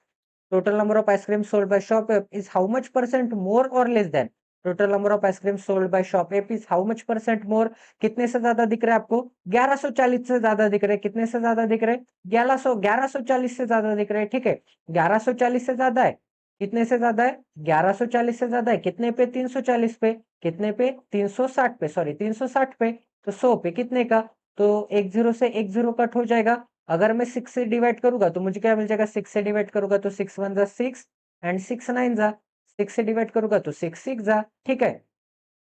total number of ice cream sold by shop F is how much percent more और less than total number of ice cream sold by shop F is how much percent more. कितने से ज्यादा दिख रहा है आपको? 1140 से ज्यादा दिख रहे हैं। कितने से ज्यादा दिख रहे हैं? 1140 से ज्यादा दिख रहे हैं। ठीक है, 1140 से ज्यादा है, कितने से ज्यादा है? 1140 से ज्यादा है। कितने पे? 340 पे। कितने पे? 360 पे, सॉरी 360 पे। तो 100 पे कितने का? तो एक जीरो से एक जीरो कट हो जाएगा। अगर मैं 6 से डिवाइड करूंगा तो मुझे क्या मिल जाएगा? 6 से डिवाइड करूंगा तो 6 1 जा 6 एंड 6 9 जा। 6 से डिवाइड करूंगा तो 6 6 जा। ठीक है,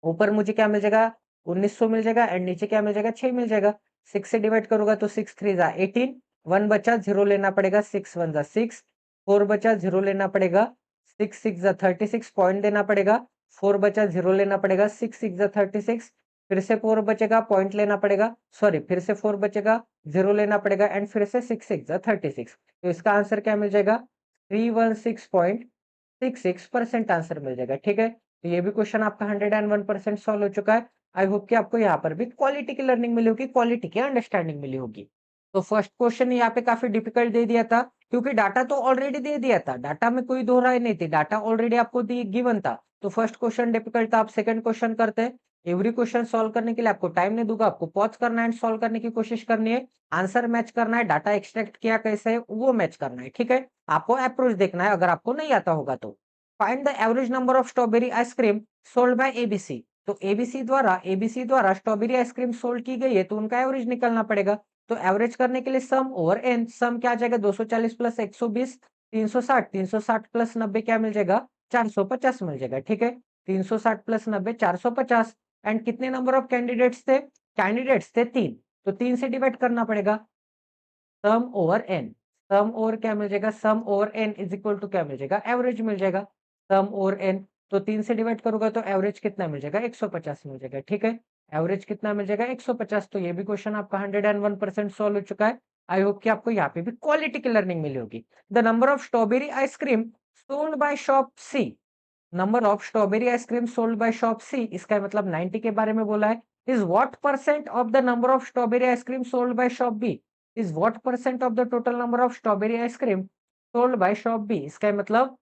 ऊपर मुझे क्या मिल जाएगा? 1900 मिल जाएगा एंड नीचे क्या मिल जाएगा? 6 मिल जाएगा। 6 से डिवाइड करूंगा तो 6 3 जा 18, 1 बचा, 0 लेना पड़ेगा, 6 1 जा 6, 4 बचा, 0 लेना पड़ेगा, 6 6 जा 36, पॉइंट देना पड़ेगा, 4 बचा, 0 लेना पड़ेगा, 6 6 जा 36, फिर से 4 बचेगा, पॉइंट लेना पड़ेगा, सॉरी फिर से 4 बचेगा, 0 लेना पड़ेगा एंड फिर से 6 6 जा 36। तो इसका आंसर क्या मिल जाएगा? 316.66% आंसर मिल जाएगा। ठीक है, तो ये भी क्वेश्चन आपका 101% सॉल्व हो चुका है। आई होप कि आपको यहाँ पर भी क्वालिटी की लर्निंग मिली होगी, क्वालिटी की अंडरस्टैंडिंग मिली होगी। तो फर्स्ट क्वेश्चन यहाँ पे काफी डिफिकल्ट दे दिया था, क्योंकि डाटा तो ऑलरेडी दे दिया था, डाटा में कोई दो राय नहीं थी, डाटा ऑलरेडी आपको गिवन था। तो फर्स्ट क्वेश्चन डिफिकल्ट था। आप सेकंड क्वेश्चन करते हैं। एवरी क्वेश्चन सॉल्व करने के लिए आपको टाइम नहीं दूंगा, आपको पॉज करना है, सॉल्व करने की कोशिश करनी है, आंसर मैच करना है, डाटा एक्सट्रैक्ट किया कैसे है वो मैच करना है। ठीक है, आपको अप्रोच देखना है अगर आपको नहीं आता होगा तो। Find the average number of strawberry ice cream sold bye ABC. तो एबीसी द्वारा स्ट्रॉबेरी आइसक्रीम सोल्ड की गई है, तो उनका एवरेज निकलना पड़ेगा। तो एवरेज करने के लिए सम ओवर एन, सम क्या आ जाएगा? 240 प्लस 120 360, 360 प्लस 90 क्या मिल जाएगा? 450 मिल जाएगा। ठीक है, 360 प्लस 90 450। एंड कितने नंबर ऑफ कैंडिडेट्स थे? कैंडिडेट्स थे 3, तो 3 से डिवाइड करना पड़ेगा। Sum over N, sum over क्या मिल जाएगा? Sum over N is equal to क्या मिल जाएगा? एवरेज मिल जाएगा। सम ओवर एन, तो 3 से डिवाइड करूंगा तो एवरेज कितना मिल जाएगा? 150 मिल जाएगा। ठीक है, एवरेज कितना मिल जाएगा? 150। तो ये भी क्वेश्चन आपका 101% सॉल्व हो चुका है। आई होप कि आपको यहाँ पे भी क्वालिटी की लर्निंग मिली होगी। The number of strawberry ice cream sold by shop C, number of strawberry ice cream sold by shop C, इसका मतलब 90 के बारे में बोला है। Is what percent of the number of strawberry ice cream sold by shop B, is what percent of the total number of strawberry ice cream sold by shop B. इसका मतलब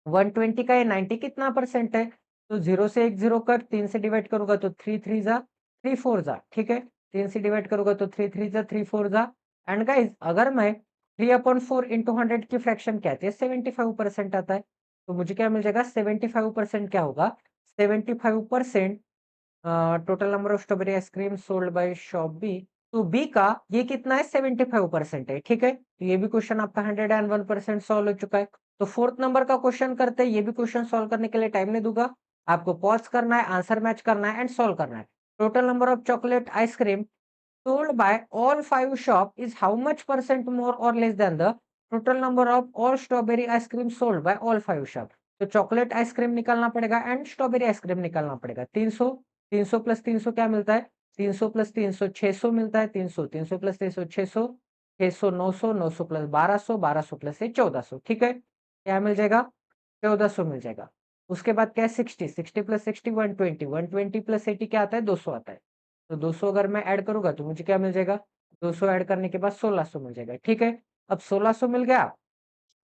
120 का ये 90 कितना परसेंट है? तो 0 से एक जीरो कट, 3 से डिवाइड करूंगा तो 3 3 जा 3 4 जा। ठीक है, 3 से डिवाइड करूंगा तो 3 3 जा 3 4 जा। एंड गाइस अगर मैं 3/4 इंटू 100 की फ्रैक्शन कहते हैं 75% आता है, तो मुझे क्या मिल जाएगा? 75% क्या होगा? 75% total number of strawberry ice cream sold by shop B. तो बी का ये कितना है? 75% है। ठीक है, तो ये भी क्वेश्चन आपका 101% सॉल्व हो चुका है। तो फोर्थ नंबर का क्वेश्चन करते हैं। ये भी क्वेश्चन सॉल्व करने के लिए टाइम नहीं दूंगा, आपको पॉज करना है, आंसर मैच करना है एंड सॉल्व करना है। Total number of chocolate ice cream sold by all 5 shop is how much percent more or less than the total number of all strawberry ice cream sold by all 5 shop। तो chocolate ice cream निकालना पड़ेगा and strawberry ice cream निकालना पड़ेगा। 300, 300 plus 300 क्या मिलता है? 300 plus 300 600 मिलता है। 300, 300 प्लस 300 600, 600 900, 900 प्लस 1200, 1200 प्लस 1400। ठीक है, क्या मिल जाएगा? 1400 मिल जाएगा। उसके बाद क्या है? 60, 60 प्लस 60 120, 120 प्लस 80 क्या आता है? 200 आता है। तो 200 अगर मैं ऐड करूंगा तो मुझे क्या मिल जाएगा? 200 ऐड करने के बाद 1600 मिल जाएगा। ठीक है, अब 1600 मिल गया,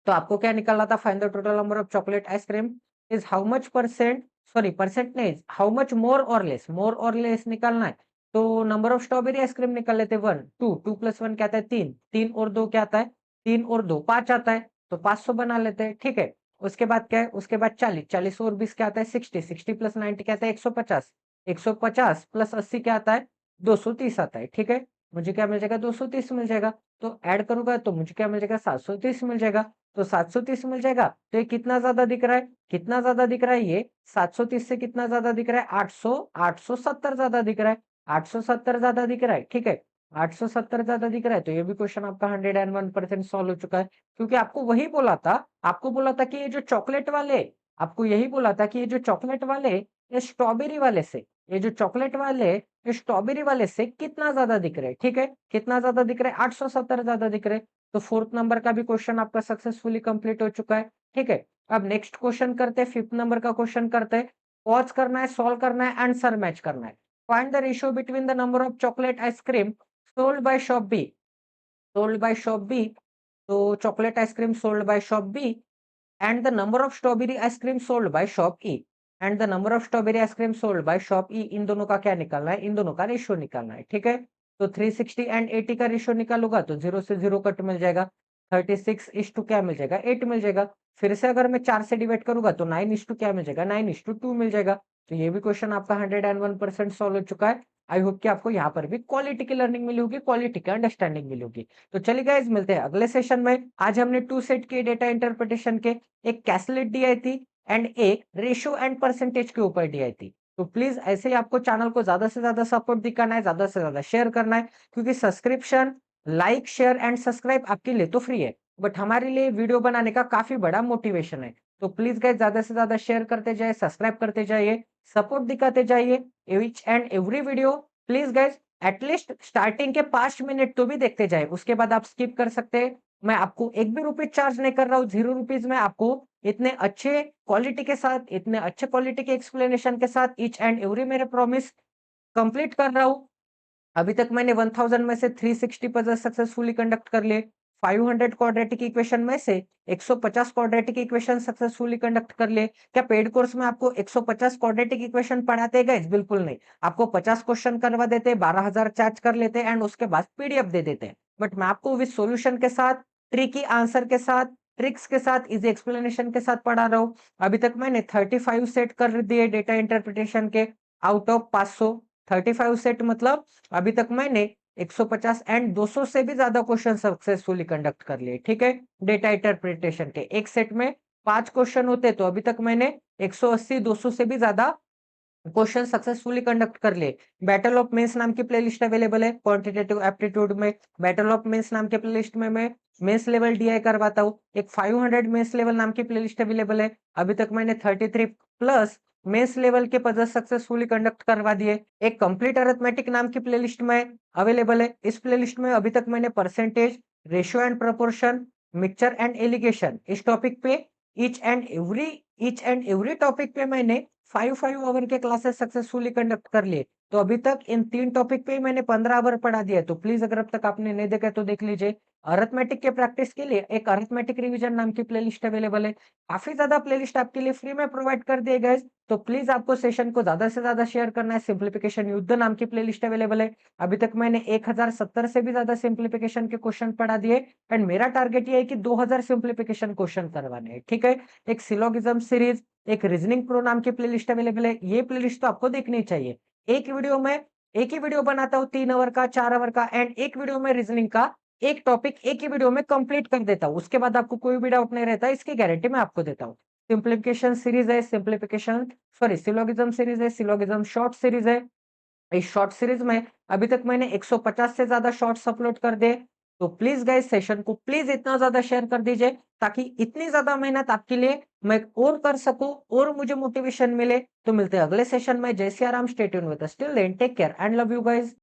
तो आपको क्या निकालना था? Find the total number of chocolate ice cream is how much percent, sorry percent नहीं, हाउ मच मोर और लेस, मोर और लेस निकालना है। तो नंबर ऑफ स्ट्रॉबेरी आइसक्रीम निकाल लेते, 1 2, 2 प्लस 1 क्या आता है? 3, 3 और 2 क्या आता है? 3 और 2 5 आता है, तो 500 बना लेते हैं। ठीक है, उसके बाद क्या है? उसके बाद 40, 40 और 20 क्या आता है? 60, 60 प्लस 90 क्या आता है? 150, 150 प्लस 80 क्या आता है? 230 आता है। ठीक है, मुझे क्या मिल जाएगा? 230 मिल जाएगा। तो ऐड करूंगा तो मुझे क्या मिल जाएगा? 730 मिल जाएगा। तो 730 मिल जाएगा। तो ये कितना ज्यादा दिख रहा है? कितना ज्यादा दिख रहा है? ये 730 से कितना ज्यादा दिख रहा है? 800, 870 ज्यादा दिख रहा है। 870 ज्यादा दिख रहा है। ठीक है, 870 ज्यादा दिख रहा है। तो ये भी क्वेश्चन आपका 101% सॉल्व हो चुका है, क्योंकि आपको वही बोला था, आपको बोला था कि ये जो चॉकलेट वाले, आपको यही बोला था कि ये जो चॉकलेट वाले ये स्ट्रॉबेरी वाले से, ये जो चॉकलेट वाले ये स्ट्रॉबेरी वाले से कितना ज्यादा दिख रहे हैं। ठीक है, कितना ज्यादा दिख रहे हैं? 870 ज्यादा दिख रहे हैं। तो फोर्थ नंबर का भी क्वेश्चन आपका सक्सेसफुली कंप्लीट हो चुका है। ठीक है, अब नेक्स्ट क्वेश्चन करते हैं, फिफ्थ नंबर का क्वेश्चन करते हैं। पॉज करना है, सॉल्व करना है, आंसर मैच करना है। Find the ratio between the number of chocolate ice cream sold by shop B, sold by shop B, तो chocolate ice cream sold by shop B and the number of strawberry ice cream sold by shop E, and the number of strawberry ice cream sold by shop E, इन दोनों का क्या निकालना है? इन दोनों का ratio निकालना है। ठीक है, तो 360 एंड 80 का रेशियो निकालूंगा तो 0 से 0 कट मिल जाएगा। 36 इस टू क्या मिल जाएगा? 8 मिल जाएगा। फिर से अगर मैं 4 से डिवाइड करूंगा तो 9:2 क्या मिल जाएगा, 9:2 मिल जाएगा। तो ये भी क्वेश्चन आपका 101% सॉल्व हो चुका है। आई होप कि आपको यहाँ पर भी क्वालिटी की लर्निंग मिली होगी, क्वालिटी की अंडरस्टैंडिंग मिली होगी। तो चलिए गाइस, मिलते हैं अगले सेशन में। आज हमने 2 सेट के डेटा इंटरप्रिटेशन के, एक कैसलेट दी आई थी एंड एक रेशियो एंड परसेंटेज के ऊपर दी आई थी। तो प्लीज ऐसे ही आपको चैनल को ज्यादा से ज्यादा सपोर्ट दिखाना है, ज्यादा से ज्यादा शेयर करना है, क्योंकि subscription, like, share and subscribe आपके लिए तो फ्री है, बट हमारे लिए वीडियो बनाने का काफी बड़ा मोटिवेशन है। तो प्लीज गाइस, ज्यादा से ज्यादा शेयर करते जाइए, सब्सक्राइब करते जाइए, सपोर्ट दिखाते जाइए each and every video. Please guys, at least starting के 5 मिनट तो भी देखते जाए, उसके बाद आप स्किप कर सकते हैं। मैं आपको एक भी रुपए चार्ज नहीं कर रहा हूँ, 0 रुपीज में आपको इतने अच्छे क्वालिटी के साथ, इतने अच्छे क्वालिटी के एक्सप्लेनेशन के साथ ईच एंड एवरी मेरे प्रॉमिस कंप्लीट कर रहा हूँ। अभी तक मैंने 1000 में से 360 पजल सक्सेसफुली कंडक्ट कर लिए। 500 क्वाड्रेटिक इक्वेशन में से 150 क्वाड्रेटिक इक्वेशन सक्सेसफुली कंडक्ट कर लिए। क्या पेड कोर्स में आपको 150 क्वाड्रेटिक इक्वेशन पढ़ाते गए? बिल्कुल नहीं। आपको 50 क्वेश्चन करवा देते, 12,000 चार्ज कर लेते एंड उसके बाद पीडीएफ दे देते। बट मैं आपको विद सॉल्यूशन के साथ, ट्रिकी आंसर के साथ, ट्रिक्स के साथ, इजी एक्सप्लेनेशन के साथ पढ़ा रहा हूँ। अभी तक मैंने 35 सेट कर दिए डेटा इंटरप्रिटेशन के आउट ऑफ 500। 35 सेट मतलब अभी तक मैंने 150 एंड 200 से भी ज्यादा क्वेश्चन सक्सेसफुली कंडक्ट कर लिए। ठीक है, डेटा इंटरप्रिटेशन के एक सेट में 5 क्वेश्चन होते, तो अभी तक मैंने 180 200 से भी ज्यादा क्वेश्चन सक्सेसफुली कंडक्ट कर लिए। बैटल ऑफ मेंस नाम की प्लेलिस्ट अवेलेबल है क्वांटिटेटिव एप्टीट्यूड में। बैटल ऑफ मेंस नाम के प्लेलिस्ट में मैं मेंस लेवल डीआई करवाता हूँ। एक 500 मेंस लेवल नाम की प्लेलिस्ट अवेलेबल है। अभी तक मैंने 33 प्लस मेंस लेवल के पजल सक्सेसफुली कंडक्ट करवा दिए। एक कंप्लीट अरिथमेटिक नाम की प्लेलिस्ट में अवेलेबल है। इस प्लेलिस्ट में अभी तक मैंने percentage, ratio and proportion, mixture and allegation, इस टॉपिक पे ईच एंड एवरी टॉपिक पे मैंने 5 आवर के क्लासेस सक्सेसफुली कंडक्ट कर लिए। तो अभी तक इन 3 टॉपिक पे ही मैंने 15 आवर पढ़ा दिया। तो प्लीज अगर अब तक आपने नहीं देखा तो देख लीजिए। अरिथमेटिक के प्रैक्टिस के लिए एक अरिथमेटिक रिवीजन नाम की प्लेलिस्ट अवेलेबल है। काफी ज्यादा प्लेलिस्ट आपके लिए फ्री में प्रोवाइड कर दिए गए। तो प्लीज आपको सेशन को ज्यादा से ज्यादा शेयर करना है। सिंप्लीफिकेशन युद्ध नाम की प्लेलिस्ट अवेलेबल है। अभी तक मैंने 1070 से भी ज्यादा सिंप्लीफिकेशन के क्वेश्चन पढ़ा दिए एंड मेरा टारगेट ये है कि 2000 सिंप्लीफिकेशन क्वेश्चन करवाने हैं। ठीक है, एक सिलोगिज्म सीरीज, एक रीजनिंग प्रो नाम की प्लेलिस्ट अवेलेबल है। ये प्लेलिस्ट तो आपको देखनी चाहिए। एक वीडियो में एक ही वीडियो बनाता हूँ 3 आवर का, 4 आवर का एंड एक वीडियो में रीजनिंग का एक टॉपिक एक ही वीडियो में कंप्लीट कर देता हूँ। उसके बाद आपको कोई भी डाउट नहीं रहता, इसकी गारंटी मैं आपको देता हूँ। सिंप्लीफिकेशन सीरीज है, सिलोगिज्म सीरीज है, सिलोगिज्म शॉर्ट सीरीज है। इस शॉर्ट सीरीज में अभी तक मैंने 150 से ज्यादा शॉर्ट्स अपलोड कर दिए। तो प्लीज गाइस, सेशन को प्लीज इतना ज्यादा शेयर कर दीजिए ताकि इतनी ज्यादा मेहनत आपके लिए मैं और कर सकूं और मुझे मोटिवेशन मिले। तो मिलते हैं अगले सेशन में। जय Siya Ram, stay tuned with us, till then take care and love you guys.